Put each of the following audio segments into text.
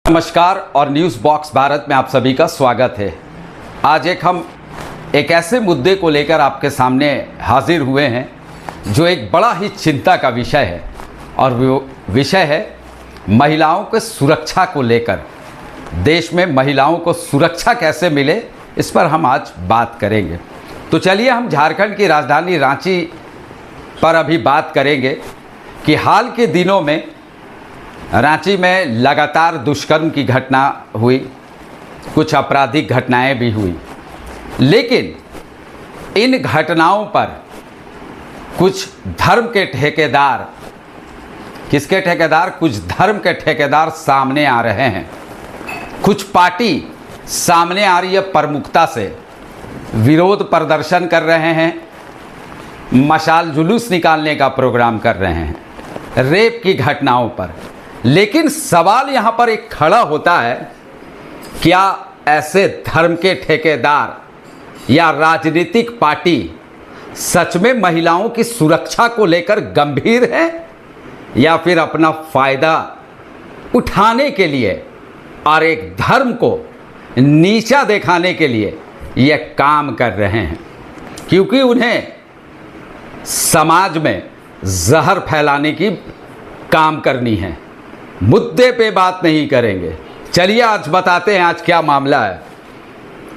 नमस्कार और news box Bharat में आप सभी का स्वागत है। आज हम एक ऐसे मुद्दे को लेकर आपके सामने हाजिर हुए हैं जो एक बड़ा ही चिंता का विषय है और वो विषय है महिलाओं के सुरक्षा को लेकर। देश में महिलाओं को सुरक्षा कैसे मिले, इस पर हम आज बात करेंगे। तो चलिए हम झारखंड की राजधानी रांची पर अभी बात करेंगे कि हाल के दिनों में रांची में लगातार दुष्कर्म की घटना हुई, कुछ आपराधिक घटनाएं भी हुई, लेकिन इन घटनाओं पर कुछ धर्म के ठेकेदार, किसके ठेकेदार? कुछ धर्म के ठेकेदार सामने आ रहे हैं। कुछ पार्टी सामने आ रही है, प्रमुखता से विरोध प्रदर्शन कर रहे हैं, मशाल जुलूस निकालने का प्रोग्राम कर रहे हैं रेप की घटनाओं पर। लेकिन सवाल यहाँ पर एक खड़ा होता है, क्या ऐसे धर्म के ठेकेदार या राजनीतिक पार्टी सच में महिलाओं की सुरक्षा को लेकर गंभीर है या फिर अपना फायदा उठाने के लिए और एक धर्म को नीचा दिखाने के लिए ये काम कर रहे हैं? क्योंकि उन्हें समाज में जहर फैलाने की काम करनी है, मुद्दे पे बात नहीं करेंगे। चलिए आज बताते हैं आज क्या मामला है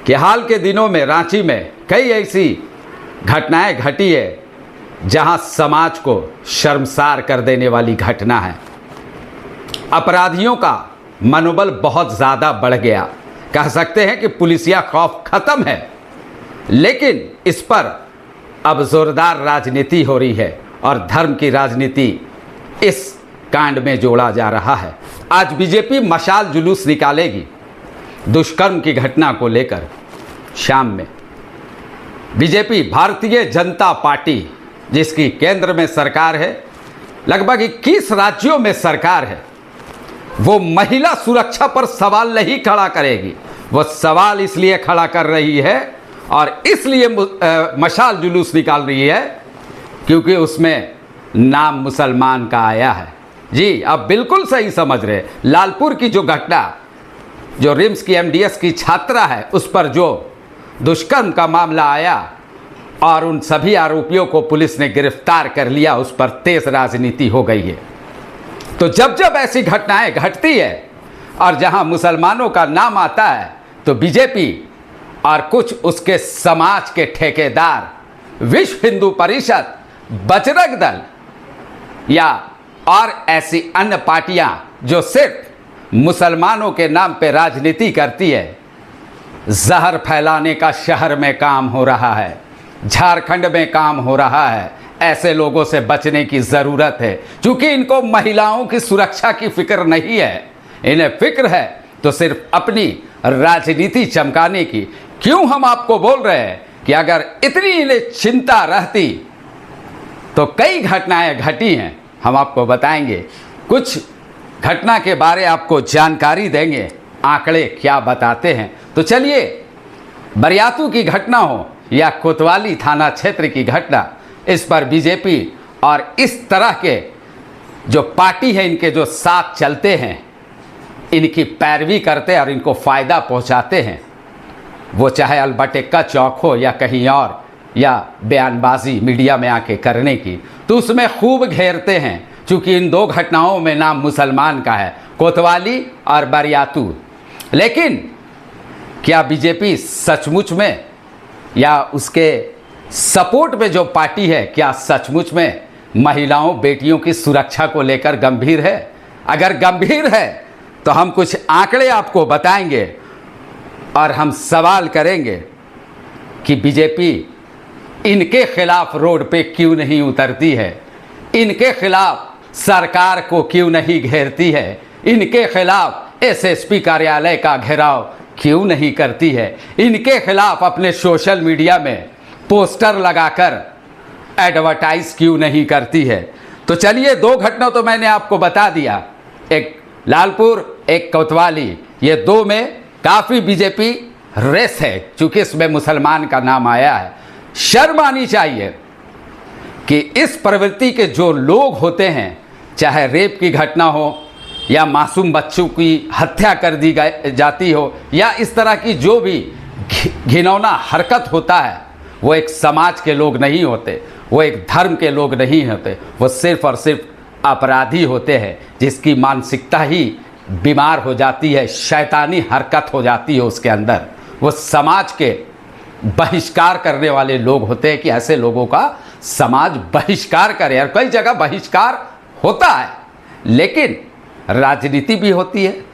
कि हाल के दिनों में रांची में कई ऐसी घटनाएं घटी है जहां समाज को शर्मसार कर देने वाली घटना है। अपराधियों का मनोबल बहुत ज़्यादा बढ़ गया, कह सकते हैं कि पुलिसिया खौफ खत्म है, लेकिन इस पर अब जोरदार राजनीति हो रही है और धर्म की राजनीति इस कांड में जोड़ा जा रहा है। आज बीजेपी मशाल जुलूस निकालेगी दुष्कर्म की घटना को लेकर। शाम में बीजेपी, भारतीय जनता पार्टी, जिसकी केंद्र में सरकार है, लगभग 21 राज्यों में सरकार है, वो महिला सुरक्षा पर सवाल नहीं खड़ा करेगी। वो सवाल इसलिए खड़ा कर रही है और इसलिए मशाल जुलूस निकाल रही है क्योंकि उसमें नाम मुसलमान का आया है। जी, आप बिल्कुल सही समझ रहे। लालपुर की जो घटना, जो रिम्स की एमडीएस की छात्रा है, उस पर जो दुष्कर्म का मामला आया और उन सभी आरोपियों को पुलिस ने गिरफ्तार कर लिया, उस पर तेज राजनीति हो गई है। तो जब जब ऐसी घटनाएं घटती है और जहां मुसलमानों का नाम आता है, तो बीजेपी और कुछ उसके समाज के ठेकेदार, विश्व हिंदू परिषद, बजरंग दल या और ऐसी अन्य पार्टियां जो सिर्फ मुसलमानों के नाम पे राजनीति करती है, जहर फैलाने का शहर में काम हो रहा है, झारखंड में काम हो रहा है। ऐसे लोगों से बचने की ज़रूरत है, क्योंकि इनको महिलाओं की सुरक्षा की फिक्र नहीं है। इन्हें फिक्र है तो सिर्फ अपनी राजनीति चमकाने की। क्यों हम आपको बोल रहे हैं कि अगर इतनी इन्हें चिंता रहती तो कई घटनाएं घटी हैं, हम आपको बताएंगे। कुछ घटना के बारे आपको जानकारी देंगे, आंकड़े क्या बताते हैं। तो चलिए, बरियातू की घटना हो या कोतवाली थाना क्षेत्र की घटना, इस पर बीजेपी और इस तरह के जो पार्टी है, इनके जो साथ चलते हैं, इनकी पैरवी करते और इनको फ़ायदा पहुंचाते हैं, वो चाहे अल्बर्टेक्का चौक हो या कहीं और, या बयानबाजी मीडिया में आके करने की, तो उसमें खूब घेरते हैं। क्योंकि इन दो घटनाओं में नाम मुसलमान का है, कोतवाली और बरियातू। लेकिन क्या बीजेपी सचमुच में या उसके सपोर्ट में जो पार्टी है, क्या सचमुच में महिलाओं, बेटियों की सुरक्षा को लेकर गंभीर है? अगर गंभीर है तो हम कुछ आंकड़े आपको बताएंगे और हम सवाल करेंगे कि बीजेपी इनके खिलाफ रोड पे क्यों नहीं उतरती है, इनके खिलाफ सरकार को क्यों नहीं घेरती है, इनके खिलाफ एसएसपी कार्यालय का घेराव क्यों नहीं करती है, इनके खिलाफ अपने सोशल मीडिया में पोस्टर लगाकर एडवर्टाइज क्यों नहीं करती है। तो चलिए, दो घटना तो मैंने आपको बता दिया, एक लालपुर, एक कोतवाली। ये दो में काफ़ी बीजेपी रेस है, क्योंकि इसमें मुसलमान का नाम आया है। शर्म आनी चाहिए कि इस प्रवृत्ति के जो लोग होते हैं, चाहे रेप की घटना हो या मासूम बच्चों की हत्या कर दी जाती हो, या इस तरह की जो भी घिनौना हरकत होता है, वो एक समाज के लोग नहीं होते, वो एक धर्म के लोग नहीं होते, वो सिर्फ और सिर्फ अपराधी होते हैं जिसकी मानसिकता ही बीमार हो जाती है, शैतानी हरकत हो जाती है उसके अंदर। वो समाज के बहिष्कार करने वाले लोग होते हैं कि ऐसे लोगों का समाज बहिष्कार करे। और कई जगह बहिष्कार होता है, लेकिन राजनीति भी होती है।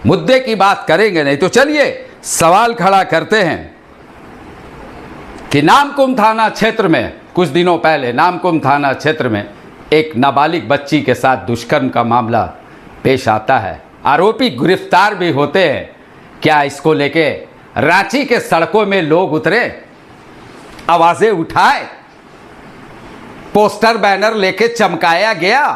मुद्दे की बात करेंगे नहीं तो चलिए सवाल खड़ा करते हैं कि नामकुम थाना क्षेत्र में कुछ दिनों पहले नामकुम थाना क्षेत्र में एक नाबालिग बच्ची के साथ दुष्कर्म का मामला पेश आता है। आरोपी गिरफ्तार भी होते हैं। क्या इसको लेके रांची के सड़कों में लोग उतरे, आवाजें उठाए, पोस्टर बैनर लेके चमकाया गया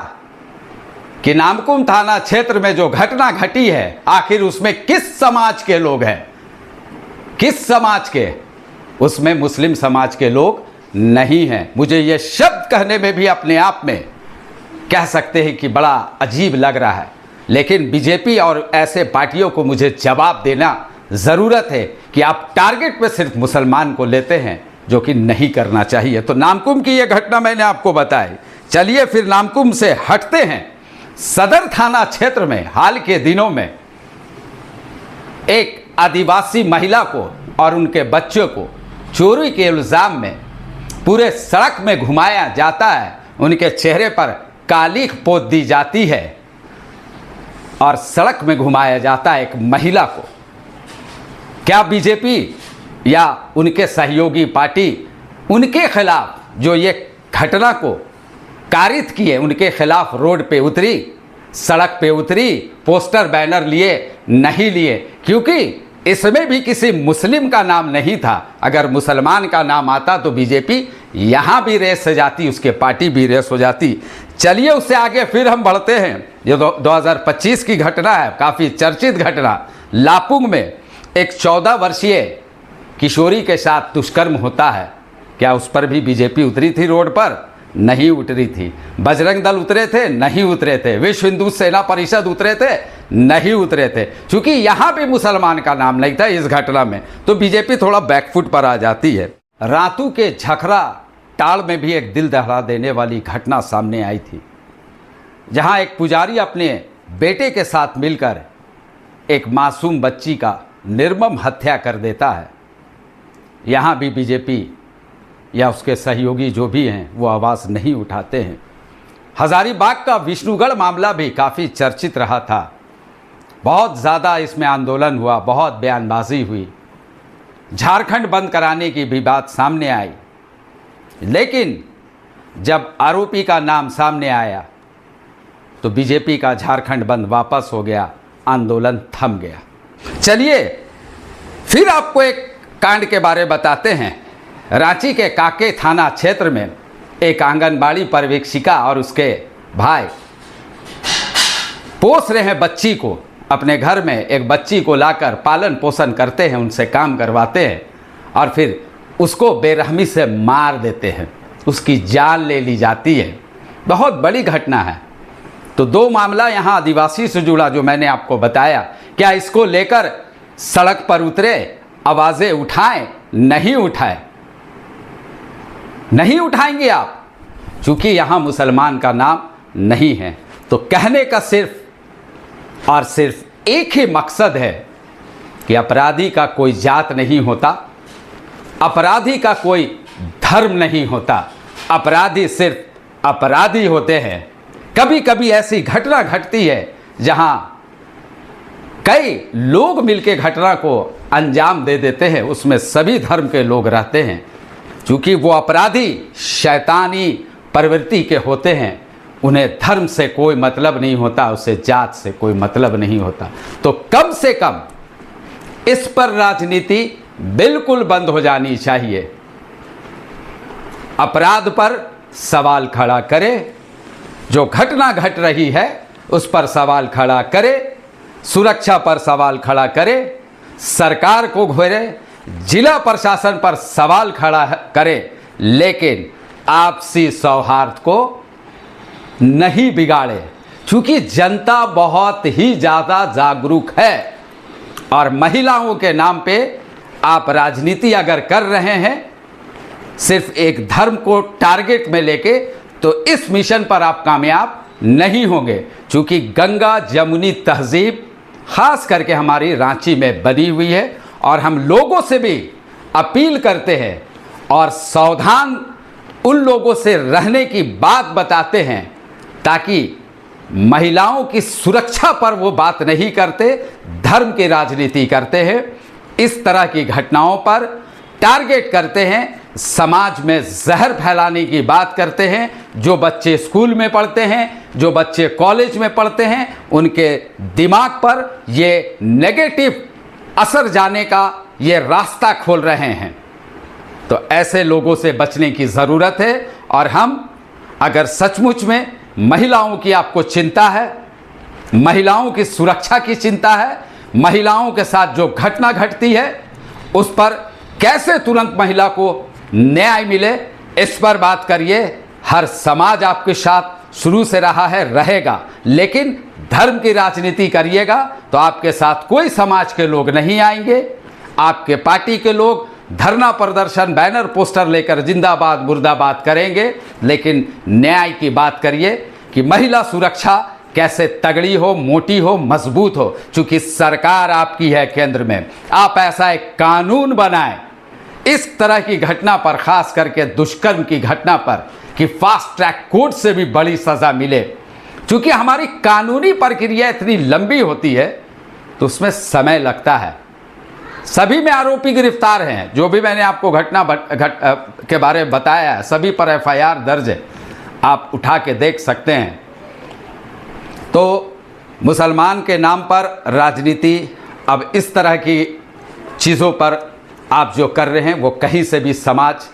कि नामकुम थाना क्षेत्र में जो घटना घटी है आखिर उसमें किस समाज के लोग हैं, किस समाज के? उसमें मुस्लिम समाज के लोग नहीं हैं। मुझे ये शब्द कहने में भी अपने आप में कह सकते हैं कि बड़ा अजीब लग रहा है, लेकिन बीजेपी और ऐसे पार्टियों को मुझे जवाब देना ज़रूरत है कि आप टारगेट पे सिर्फ मुसलमान को लेते हैं, जो कि नहीं करना चाहिए। तो नामकुम की ये घटना मैंने आपको बताई। चलिए फिर नामकुम से हटते हैं। सदर थाना क्षेत्र में हाल के दिनों में एक आदिवासी महिला को और उनके बच्चों को चोरी के इल्ज़ाम में पूरे सड़क में घुमाया जाता है। उनके चेहरे पर कालिख पोत दी जाती है और सड़क में घुमाया जाता है एक महिला को। क्या बीजेपी या उनके सहयोगी पार्टी उनके खिलाफ जो ये घटना को कारित किए, उनके खिलाफ रोड पे उतरी, सड़क पे उतरी, पोस्टर बैनर लिए नहीं लिए? क्योंकि इसमें भी किसी मुस्लिम का नाम नहीं था। अगर मुसलमान का नाम आता तो बीजेपी यहाँ भी रेस हो जाती, उसके पार्टी भी रेस हो जाती। चलिए उससे आगे फिर हम बढ़ते हैं। ये 2025 की घटना है, काफ़ी चर्चित घटना। लापुंग में एक 14 वर्षीय किशोरी के साथ दुष्कर्म होता है। क्या उस पर भी बीजेपी उतरी थी रोड पर? नहीं उतरी थी। बजरंग दल उतरे थे? नहीं उतरे थे। विश्व हिंदू सेना परिषद उतरे थे? नहीं उतरे थे। क्योंकि यहाँ भी मुसलमान का नाम नहीं था इस घटना में, तो बीजेपी थोड़ा बैकफुट पर आ जाती है। रातू के झखरा टाड़ में भी एक दिल दहला देने वाली घटना सामने आई थी, जहाँ एक पुजारी अपने बेटे के साथ मिलकर एक मासूम बच्ची का निर्मम हत्या कर देता है। यहाँ भी बीजेपी या उसके सहयोगी जो भी हैं वो आवाज़ नहीं उठाते हैं। हजारीबाग का विष्णुगढ़ मामला भी काफ़ी चर्चित रहा था। बहुत ज़्यादा इसमें आंदोलन हुआ, बहुत बयानबाजी हुई, झारखंड बंद कराने की भी बात सामने आई। लेकिन जब आरोपी का नाम सामने आया तो बीजेपी का झारखंड बंद वापस हो गया, आंदोलन थम गया। चलिए फिर आपको एक कांड के बारे बताते हैं। रांची के काके थाना क्षेत्र में एक आंगनबाड़ी पर्यवेक्षिका और उसके भाई पोस रहे हैं बच्ची को। अपने घर में एक बच्ची को लाकर पालन पोषण करते हैं, उनसे काम करवाते हैं और फिर उसको बेरहमी से मार देते हैं, उसकी जान ले ली जाती है। बहुत बड़ी घटना है। तो दो मामला यहाँ आदिवासी से जुड़ा जो मैंने आपको बताया। क्या इसको लेकर सड़क पर उतरे, आवाज़ें उठाएं? नहीं उठाए, नहीं उठाएंगे आप, क्योंकि यहाँ मुसलमान का नाम नहीं है। तो कहने का सिर्फ और सिर्फ एक ही मकसद है कि अपराधी का कोई जात नहीं होता, अपराधी का कोई धर्म नहीं होता, अपराधी सिर्फ अपराधी होते हैं। कभी कभी ऐसी घटना घटती है जहाँ कई लोग मिलकर घटना को अंजाम दे देते हैं, उसमें सभी धर्म के लोग रहते हैं। क्योंकि वो अपराधी शैतानी प्रवृत्ति के होते हैं, उन्हें धर्म से कोई मतलब नहीं होता, उसे जात से कोई मतलब नहीं होता। तो कम से कम इस पर राजनीति बिल्कुल बंद हो जानी चाहिए। अपराध पर सवाल खड़ा करे, जो घटना घट रही है उस पर सवाल खड़ा करे, सुरक्षा पर सवाल खड़ा करे, सरकार को घेरे, जिला प्रशासन पर सवाल खड़ा करे, लेकिन आपसी सौहार्द को नहीं बिगाड़े। क्योंकि जनता बहुत ही ज़्यादा जागरूक है और महिलाओं के नाम पे आप राजनीति अगर कर रहे हैं सिर्फ एक धर्म को टारगेट में लेके, तो इस मिशन पर आप कामयाब नहीं होंगे। क्योंकि गंगा जमुनी तहजीब खास करके हमारी रांची में बनी हुई है और हम लोगों से भी अपील करते हैं और सावधान उन लोगों से रहने की बात बताते हैं ताकि महिलाओं की सुरक्षा पर वो बात नहीं करते, धर्म की राजनीति करते हैं। इस तरह की घटनाओं पर टारगेट करते हैं, समाज में जहर फैलाने की बात करते हैं। जो बच्चे स्कूल में पढ़ते हैं, जो बच्चे कॉलेज में पढ़ते हैं, उनके दिमाग पर ये नेगेटिव असर जाने का ये रास्ता खोल रहे हैं। तो ऐसे लोगों से बचने की ज़रूरत है। और हम अगर सचमुच में महिलाओं की आपको चिंता है, महिलाओं की सुरक्षा की चिंता है, महिलाओं के साथ जो घटना घटती है उस पर कैसे तुरंत महिला को न्याय मिले, इस पर बात करिए। हर समाज आपके साथ शुरू से रहा है, रहेगा, लेकिन धर्म की राजनीति करिएगा तो आपके साथ कोई समाज के लोग नहीं आएंगे। आपके पार्टी के लोग धरना प्रदर्शन बैनर पोस्टर लेकर जिंदाबाद मुर्दाबाद करेंगे, लेकिन न्याय की बात करिए कि महिला सुरक्षा कैसे तगड़ी हो, मोटी हो, मजबूत हो। क्योंकि सरकार आपकी है केंद्र में, आप ऐसा एक कानून बनाएं इस तरह की घटना पर, खास करके दुष्कर्म की घटना पर, कि फास्ट ट्रैक कोर्ट से भी बड़ी सज़ा मिले। क्योंकि हमारी कानूनी प्रक्रिया इतनी लंबी होती है तो उसमें समय लगता है। सभी में आरोपी गिरफ्तार हैं, जो भी मैंने आपको घटना के बारे में बताया है, सभी पर एफआईआर दर्ज है, आप उठा के देख सकते हैं। तो मुसलमान के नाम पर राजनीति, अब इस तरह की चीज़ों पर आप जो कर रहे हैं वो कहीं से भी समाज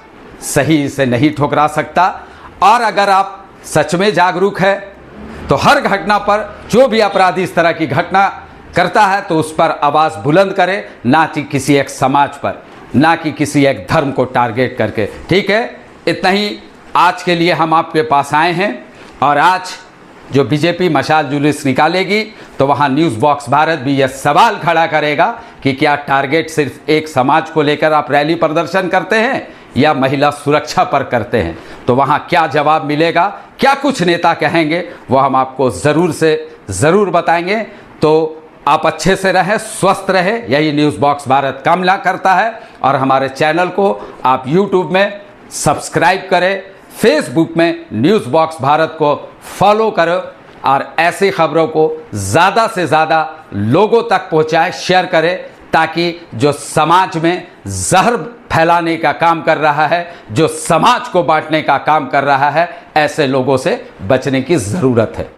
सही से नहीं ठुकरा सकता। और अगर आप सच में जागरूक है तो हर घटना पर, जो भी अपराधी इस तरह की घटना करता है तो उस पर आवाज़ बुलंद करे, ना कि किसी एक समाज पर, ना कि किसी एक धर्म को टारगेट करके। ठीक है, इतना ही आज के लिए हम आपके पास आए हैं। और आज जो बीजेपी मशाल जुलूस निकालेगी तो वहाँ न्यूज़ बॉक्स भारत भी यह सवाल खड़ा करेगा कि क्या टारगेट सिर्फ एक समाज को लेकर आप रैली प्रदर्शन करते हैं या महिला सुरक्षा पर करते हैं। तो वहाँ क्या जवाब मिलेगा, क्या कुछ नेता कहेंगे, वो हम आपको ज़रूर से ज़रूर बताएंगे। तो आप अच्छे से रहें, स्वस्थ रहें, यही न्यूज़ बॉक्स भारत कामना करता है। और हमारे चैनल को आप यूट्यूब में सब्सक्राइब करें, फेसबुक में न्यूज़ बॉक्स भारत को फॉलो करो और ऐसी खबरों को ज़्यादा से ज़्यादा लोगों तक पहुँचाएं, शेयर करें, ताकि जो समाज में जहर फैलाने का काम कर रहा है, जो समाज को बांटने का काम कर रहा है, ऐसे लोगों से बचने की ज़रूरत है।